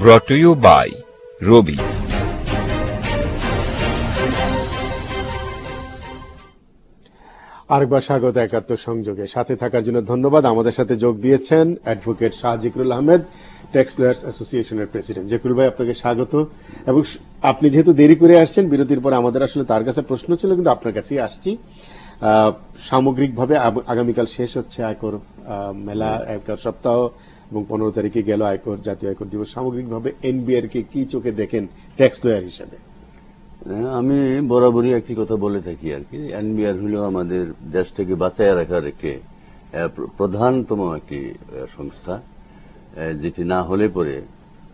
brought to you by Robi। আরেকবার স্বাগত একাত্তর সংযোগে, সাথে থাকার জন্য ধন্যবাদ। আমাদের সাথে যোগ দিয়েছেন advocate Shah Zikrul Ahmed, tax lawyers অ্যাসোসিয়েশনের প্রেসিডেন্ট। জিকরুল ভাই, আপনাকে স্বাগত। এবং আপনি যেহেতু দেরি করে আসছেন, বিরতির পরে আমাদের আসলে তার কাছে প্রশ্ন ছিল, কিন্তু আপনার কাছেই আসছি। সামগ্রিকভাবে আগামীকাল শেষ হচ্ছে আয়কর মেলা, আয়কর সপ্তাহ, এবং 15 তারিখে গেল আয়কর, জাতীয় আয়কর দিবস। সামগ্রিকভাবে এনবিআর কে কি চোখে দেখেন ট্যাক্স লয়ার হিসেবে? আমি বরাবরই একটি কথা বলে থাকি আর কি, এনবিআর হল আমাদের দেশটাকে বাঁচায় রাখার একটি প্রধানতম একটি সংস্থা, যেটি না হলে পরে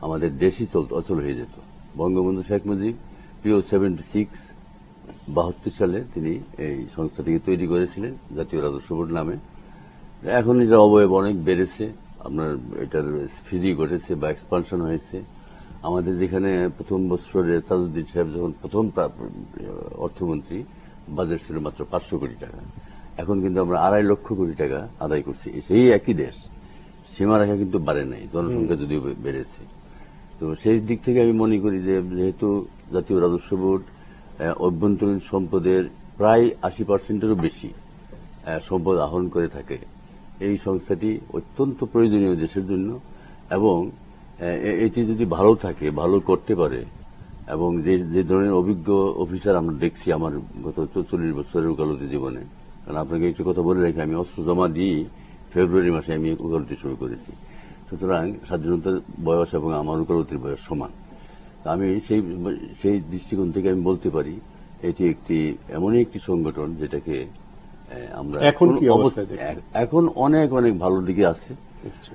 আমাদের দেশই অচল হয়ে যেত। বঙ্গবন্ধু শেখ মুজিব পিও 72 সালে তিনি এই সংস্থাটিকে তৈরি করেছিলেন, জাতীয় রাজস্ব বোর্ড নামে। এখন এটার অবয়ব অনেক বেড়েছে, আপনার এটার ফিজি ঘটেছে বা এক্সপানশন হয়েছে। আমাদের যেখানে প্রথম বছরে তাজউদ্দিন সাহেব যখন প্রথম অর্থমন্ত্রী, বাজেট ছিল মাত্র 500 কোটি টাকা, এখন কিন্তু আমরা 2.5 লক্ষ কোটি টাকা আদায় করছি। সেই একই দেশ, সীমারেখা কিন্তু বাড়ে নাই, জনসংখ্যা যদিও বেড়েছে। তো সেই দিক থেকে আমি মনে করি যে যেহেতু জাতীয় রাজস্ব বোর্ড অভ্যন্তরীণ সম্পদের প্রায় 80%-এরও বেশি সম্পদ আহরণ করে থাকে, এই সংস্থাটি অত্যন্ত প্রয়োজনীয় দেশের জন্য। এবং এটি যদি ভালো থাকে, ভালো করতে পারে, এবং যে ধরনের অভিজ্ঞ অফিসার আমরা দেখছি আমার গত 40 বছরের ওকালতি জীবনে, কারণ আপনাকে একটু কথা বলে রাখি, আমি অস্ত্র জমা দিয়ে ফেব্রুয়ারি মাসে আমি ওকালতি শুরু করেছি। সুতরাং স্বাধীনতার বয়স এবং আমার ওকালতির বয়স সমান। আমি সেই দৃষ্টিকোণ থেকে আমি বলতে পারি এটি এমনই একটি সংগঠন যেটাকে আমরা এখন অনেক অনেক ভালো দিকে আছে।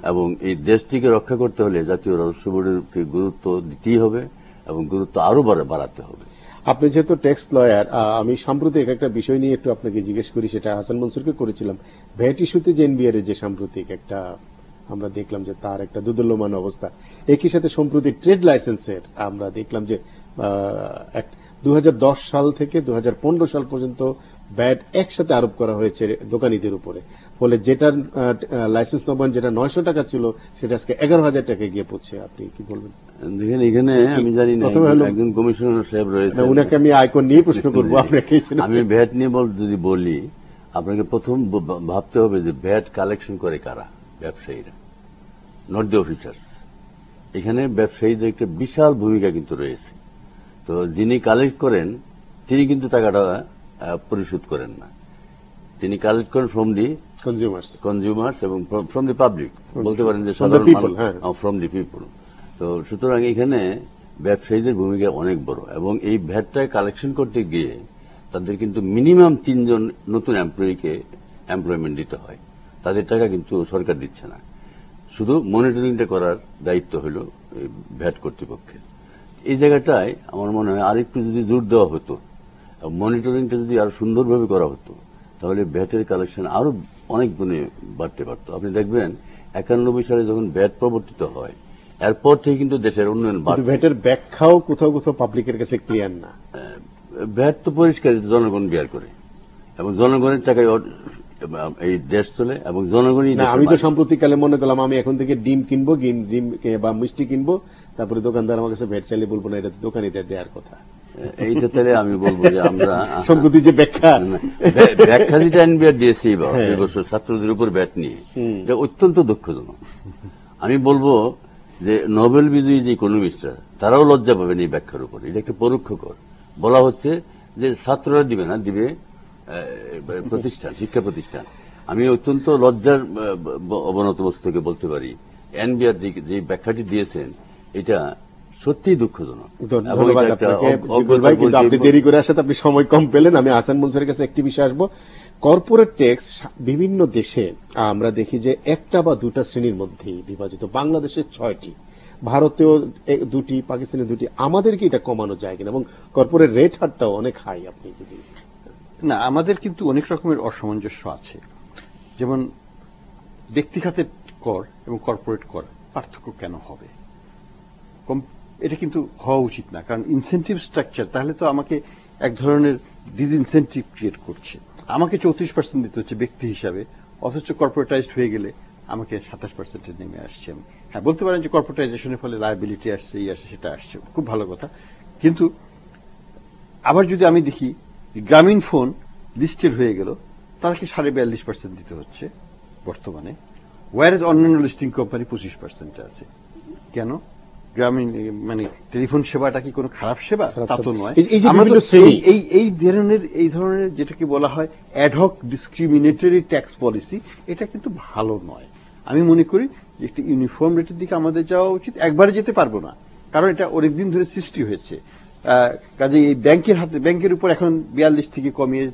এবং এই দেশটিকে রক্ষা করতে হলে জাতীয় রাজস্ব বোর্ডের গুরুত্ব দিতেই হবে এবং গুরুত্ব আরো বাড়াতে হবে। আপনি যেহেতু ট্যাক্স লয়ার, আমি সাম্প্রতিক একটা বিষয় নিয়ে একটু আপনাকে জিজ্ঞেস করি, সেটা হাসান মনসুরকে করেছিলাম। ভ্যাট ইস্যুতে যে এনবিআর এর যে সাম্প্রতিক একটা আমরা দেখলাম যে তার একটা দুদুল্যমান অবস্থা, একই সাথে সম্প্রতি ট্রেড লাইসেন্সের আমরা দেখলাম যে 2010 সাল থেকে 2015 সাল পর্যন্ত ভ্যাট একসাথে আরোপ করা হয়েছে দোকানিদের উপরে। ফলে যেটার লাইসেন্স নবায়ন যেটা 900 টাকা ছিল, সেটা আজকে 11,000 টাকায় গিয়ে পড়ছে। আপনি কি বলবেন? দেখেন, এখানে আমি জানি না, একজন কমিশনার সাহেব রয়েছে, উনাকে আমি আয়কর নিয়ে প্রশ্ন করবো আপনাকে। আমি ভ্যাট নিয়ে যদি বলি, আপনাকে প্রথম ভাবতে হবে যে ভ্যাট কালেকশন করে কারা? ব্যবসায়ীরা, নট দ্য অফিসার্স। এখানে ব্যবসায়ীদের একটা বিশাল ভূমিকা কিন্তু রয়েছে। তো যিনি কালেক্ট করেন তিনি কিন্তু টাকাটা পরিশোধ করেন না, তিনি কালেক্ট করেন ফ্রম দি কনজিউমার্স এবং ফ্রম দি পাবলিক, বলতে পারেন যে সাধারণ মানুষ, ফ্রম দি পিপল। তো সুতরাং এখানে ব্যবসায়ীদের ভূমিকা অনেক বড়। এবং এই ভ্যাটটা কালেকশন করতে গিয়ে তাদের কিন্তু মিনিমাম 3 জন নতুন এমপ্লয়িকে এমপ্লয়মেন্ট দিতে হয়, তাদের টাকা কিন্তু সরকার দিচ্ছে না। শুধু মনিটরিংটা করার দায়িত্ব হল ভ্যাট কর্তৃপক্ষের। এই জায়গাটায় আমার মনে হয় আরেকটু যদি জোর দেওয়া হতো, মনিটরিংটা যদি আরো সুন্দরভাবে করা হতো, তাহলে ভ্যাটের কালেকশন আরো অনেক গুণে বাড়তে পারত। আপনি দেখবেন 91 সালে যখন ভ্যাট প্রবর্তিত হয়, এরপর থেকে কিন্তু দেশের উন্নয়ন বাড়ছে। ভ্যাটের ব্যাখ্যাও কোথাও কোথাও পাবলিকের কাছে ক্লিয়ার না। ভ্যাট তো পরিষ্কার জনগণ বিয়ার করে, এবং জনগণের টাকায় এই দেশ চলে, এবং জনগণই। আমি তো সাম্প্রতিককালে মনে করলাম আমি এখন থেকে ডিম কিনবো, ডিম বা মিষ্টি কিনবো, তারপরে দোকানদার আমার কাছে ভ্যাট চাইলে বলবো না, এটা দোকানিদের দেওয়ার কথা। এইটা তাহলে আমি বলবো যে আমরা সম্প্রতি যে ব্যাখ্যা যেটা এনবিআর দিয়েছে এই বছর ছাত্রদের উপর ভ্যাট নিয়ে, এটা অত্যন্ত দুঃখজনক। আমি বলবো যে নোবেল বিজয়ী যে ইকোনমিস্টরা, তারাও লজ্জা পাবেন এই ব্যাখ্যার উপর। এটা একটা পরোক্ষ কর। বলা হচ্ছে যে ছাত্ররা দিবে না, দিবে প্রতিষ্ঠান, শিক্ষা প্রতিষ্ঠান। আমি অত্যন্ত লজ্জার অবনত বস্তুকে বলতে পারি, এনবিআর যে ব্যাখ্যাটি দিয়েছেন এটা সত্যিই দুঃখজনক। ধন্যবাদ আপনাকে, কিন্তু আপনি দেরি করে আসাতে আপনি সময় কম পেলেন। আমি হাসান মনসুরের কাছে একটি বিষয় আসবো। কর্পোরেট ট্যাক্স বিভিন্ন দেশে আমরা দেখি যে একটা বা দুটা শ্রেণীর মধ্যেই বিভাজিত। বাংলাদেশে 6টি, ভারতেও 2টি, পাকিস্তানে 2টি। আমাদের কি এটা কমানো যায় কিনা? এবং কর্পোরেট রেট হারটাও অনেক হাই। আপনি যদি না, আমাদের কিন্তু অনেক রকমের অসামঞ্জস্য আছে। যেমন ব্যক্তিখাতের কর এবং কর্পোরেট কর পার্থক্য কেন হবে? এটা কিন্তু হওয়া উচিত না, কারণ ইনসেন্টিভ স্ট্রাকচার তাহলে তো আমাকে এক ধরনের ডিসইনসেন্টিভ ক্রিয়েট করছে। আমাকে 34% দিতে হচ্ছে ব্যক্তি হিসাবে, অথচ কর্পোরেটাইজড হয়ে গেলে আমাকে 27% নেমে আসছে। হ্যাঁ, বলতে পারেন যে কর্পোরেটাইজেশনের ফলে লায়াবিলিটি আসছে, এই আসছে, সেটা আসছে, খুব ভালো কথা। কিন্তু আবার যদি আমি দেখি গ্রামীণ ফোন লিস্টেড হয়ে গেল, তাদেরকে 42.5% দিতে হচ্ছে বর্তমানে, ওয়ারেজ অন্যান্য লিস্টিং কোম্পানি 25% আছে। কেন? গ্রামীণ মানে টেলিফোন সেবাটা কি কোনো খারাপ সেবা? তা তো নয়। আমরা তো এই ধরনের যেটাকে বলা হয় অ্যাডহক ডিসক্রিমিনেটরি ট্যাক্স পলিসি, এটা কিন্তু ভালো নয়। আমি মনে করি যে একটি ইউনিফর্ম রেটের দিকে আমাদের যাওয়া উচিত। একবারে যেতে পারবো না, কারণ এটা অনেকদিন ধরে সৃষ্টি হয়েছে। কাজে এই ব্যাংকের উপর এখন 42 থেকে কমিয়ে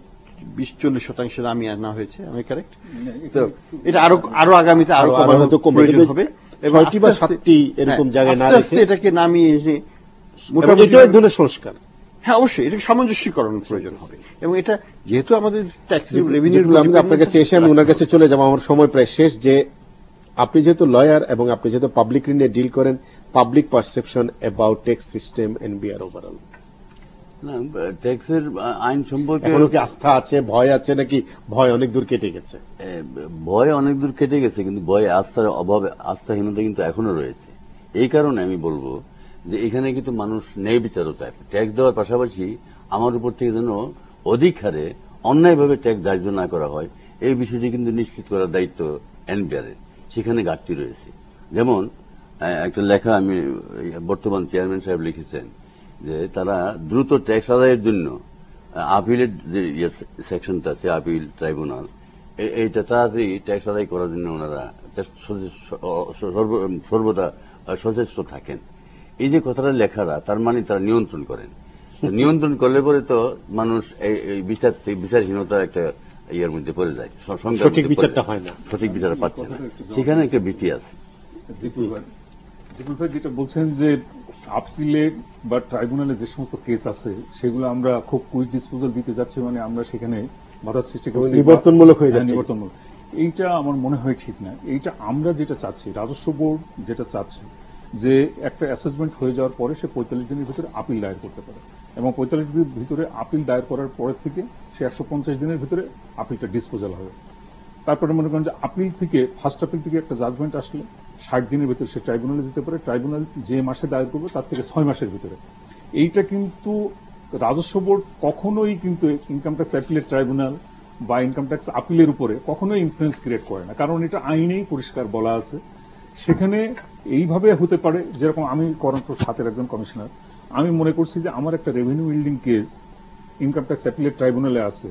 20-40% নামিয়ে আনা হয়েছে। আমি কারেক্ট? তো এটা আরো আগামীতে আরো প্রয়োজন হবে এবং এরকম জায়গায় না রেখে এটাকে নামিয়ে এসে মোটামুটি এক ধরনের সংস্কার। হ্যাঁ, অবশ্যই এটাকে সামঞ্জস্যকরণ প্রয়োজন হবে। এবং এটা যেহেতু আমাদের ট্যাক্স রেভিনিউ, আপনার কাছে এসে আমি ওনার কাছে চলে যাবো, আমার সময় প্রায় শেষ। যে আপনি যেহেতু লয়ার এবং আপনি যেহেতু পাবলিক নিয়ে ডিল করেন, public perception about tax system NBR overall, ট্যাক্সের আইন সম্পর্কে এখনো কি আস্থা আছে, ভয় আছে, নাকি ভয় অনেক দূর কেটে গেছে? ভয় অনেক দূর কেটে গেছে, কিন্তু ভয় আস্থার অভাবে, আস্থাহীনতা কিন্তু এখনো রয়েছে। এই কারণে আমি বলবো যে এখানে কিন্তু মানুষ ন্যায় বিচারও চায়। ট্যাক্স দেওয়ার পাশাপাশি আমার উপর থেকে যেন অধিক হারে অন্যায়ভাবে ট্যাক্স ধার্য না করা হয়, এই বিষয়টি কিন্তু নিশ্চিত করার দায়িত্ব এনবিআর এর। সেখানে ঘাটতি রয়েছে। যেমন একটা লেখা আমি বর্তমান চেয়ারম্যান সাহেব লিখেছেন যে তারা দ্রুত ট্যাক্স আদায়ের জন্য আপিলের যে সেকশনটা আছে, আপিল ট্রাইব্যুনাল, এইটা তাড়াতাড়ি ট্যাক্স আদায় করার জন্য ওনারা সর্বদা সচেষ্ট থাকেন। এই যে কথাটা লেখারা, তার মানে তারা নিয়ন্ত্রণ করেন। নিয়ন্ত্রণ করলে পরে তো মানুষ এই বিচারহীনতার একটা ইয়ের মধ্যে পড়ে যায়, সঠিক বিচারটা হয় না, সঠিক বিচার পাচ্ছে না, সেখানে একটা ভীতি আছে। যেটা বলছেন যে আপিলে বা ট্রাইব্যুনালে যে সমস্ত কেস আছে সেগুলো আমরা খুব কুইক ডিসপোজাল দিতে যাচ্ছি, মানে আমরা সেখানে বাধার সৃষ্টি করছি, নিবর্তনমূলক হয়ে যাচ্ছে। নিবর্তনমূলক, এইটা আমার মনে হয় ঠিক না। এইটা আমরা যেটা চাচ্ছি, রাজস্ব বোর্ড যেটা চাচ্ছে যে একটা অ্যাসেসমেন্ট হয়ে যাওয়ার পরে সে 45 দিনের ভিতরে আপিল দায়ের করতে পারে, এবং 45 দিনের ভিতরে আপিল দায়ের করার পরের থেকে সে 150 দিনের ভিতরে আপিলটা ডিসপোজাল হবে। তারপরে মনে করেন যে আপিল থেকে, ফার্স্ট আপিল থেকে একটা জাজমেন্ট আসলে 60 দিনের ভিতরে সে ট্রাইব্যুনালে যেতে পারে, ট্রাইব্যুনাল যে মাসে দায়ের করবে তার থেকে 6 মাসের ভিতরে। এইটা কিন্তু রাজস্ব বোর্ড কখনোই কিন্তু ইনকাম ট্যাক্স অ্যাপিলেট ট্রাইব্যুনাল বা ইনকাম ট্যাক্স আপিলের উপরে কখনোই ইনফ্লুয়েন্স ক্রিয়েট করে না, কারণ এটা আইনেই পরিষ্কার বলা আছে। সেখানে এইভাবে হতে পারে, যেরকম আমি করণপুর 7-এর একজন কমিশনার, আমি মনে করছি যে আমার একটা revenue building case income tax appellate ট্রাইব্যুনালে আছে,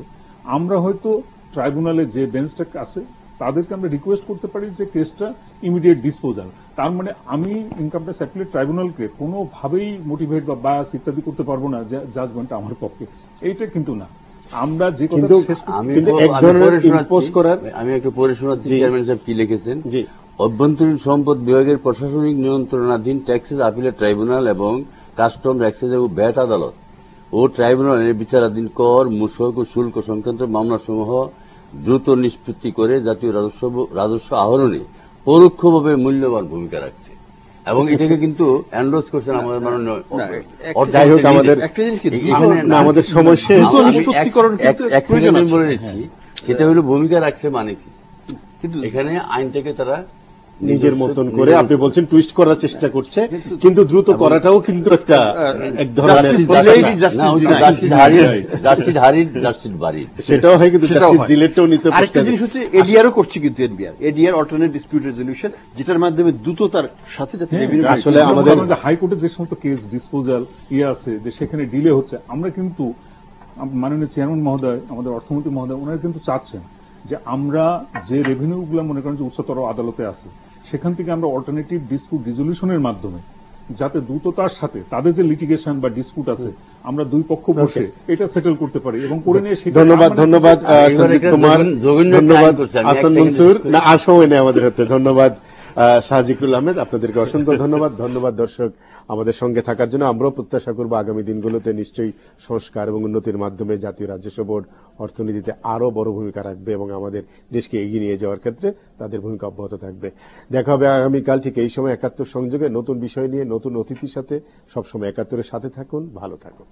আমরা হয়তো ট্রাইব্যুনালে যে বেঞ্চটা আছে তাদেরকে আমরা রিকোয়েস্ট করতে পারি যে কেসটা ইমিডিয়েট ডিসপোজাল। তার মানে আমি ইনকাম ট্যাক্স অ্যাপিলেট ট্রাইব্যুনালকে কোনোভাবেই মোটিভেট বা বায়াস ইত্যাদি করতে পারবো না যে জাজমেন্টটা আমার পক্ষে, এইটা কিন্তু না। আমরা যে কথা আমি একটু পড়ে শোনাচ্ছি চেয়ারম্যান সাহেব কি লিখেছেন। অভ্যন্তরীণ সম্পদ বিভাগের প্রশাসনিক নিয়ন্ত্রণাধীন ট্যাক্সেস আপিলেট ট্রাইব্যুনাল এবং কাস্টমস, এক্সাইজ ও ভ্যাট আদালত ও ট্রাইব্যুনালের বিচারাধীন কর, মূসক ও শুল্ক সংক্রান্ত মামলাসমূহ দ্রুত নিষ্পত্তি করে জাতীয় রাজস্ব আহরণে পরোক্ষভাবে মূল্যবান ভূমিকা রাখছে, এবং এটাকে কিন্তু এন্ডোর্স করছেন আমাদের মাননীয়। যাই হোক, আমাদের সমস্যা বলে দিচ্ছি, সেটা হলো ভূমিকা রাখছে মানে কি, কিন্তু এখানে আইনটাকে তারা নিজের মতন করে, আপনি বলছেন টুইস্ট করার চেষ্টা করছে, কিন্তু দ্রুত করাটাও কিন্তু একটা এক ধরনের সেটাও হয়, কিন্তু জাস্টিস ডিলেটটাও নিতে পারে। আরেকটা জিনিস হচ্ছে এডিআরও করছে কিন্তু এডিআর অল্টারনেট ডিসপিউট রেজলিউশন, যেটার মাধ্যমে দ্রুততার সাথে যাতে আসলে আমাদের হাইকোর্টের যে সমস্ত কেস ডিসপোজাল আছে যে সেখানে ডিলে হচ্ছে, আমরা কিন্তু মাননীয় চেয়ারম্যান মহোদয়, আমাদের অর্থমন্ত্রী মহোদয়, ওনারা কিন্তু চাচ্ছেন যে আমরা যে রেভিনিউগুলো মনে করেন যে উচ্চতর আদালতে আছে সেখান থেকে আমরা অল্টারনেটিভ ডিসপিউট রিজলিউশনের মাধ্যমে যাতে দ্রুততার সাথে তাদের যে লিটিগেশন বা ডিসপিউট আছে আমরা দুই পক্ষ বসে এটা সেটেল করতে পারি এবং করে নিয়ে। ধন্যবাদ সঞ্জিত কুমার, ধন্যবাদ আসান মনসুর, না আসো এনে আমাদের হাতে, ধন্যবাদ শাহজিকুল আহমেদ, আপনাদেরকে অসংখ্য ধন্যবাদ। ধন্যবাদ দর্শক আমাদের সঙ্গে থাকার জন্য। আমরাও প্রত্যাশা করব আগামী দিনগুলোতে নিশ্চয়ই সংস্কার এবং উন্নতির মাধ্যমে জাতীয় রাজস্ব বোর্ড অর্থনীতিতে আরো বড় ভূমিকা রাখবে এবং আমাদের দেশকে এগিয়ে নিয়ে যাওয়ার ক্ষেত্রে তাদের ভূমিকা অব্যাহত থাকবে। দেখা হবে আগামীকাল ঠিক এই সময় ৭১ সংযোগে নতুন বিষয় নিয়ে নতুন অতিথির সাথে। সবসময় ৭১-এর সাথে থাকুন, ভালো থাকুন।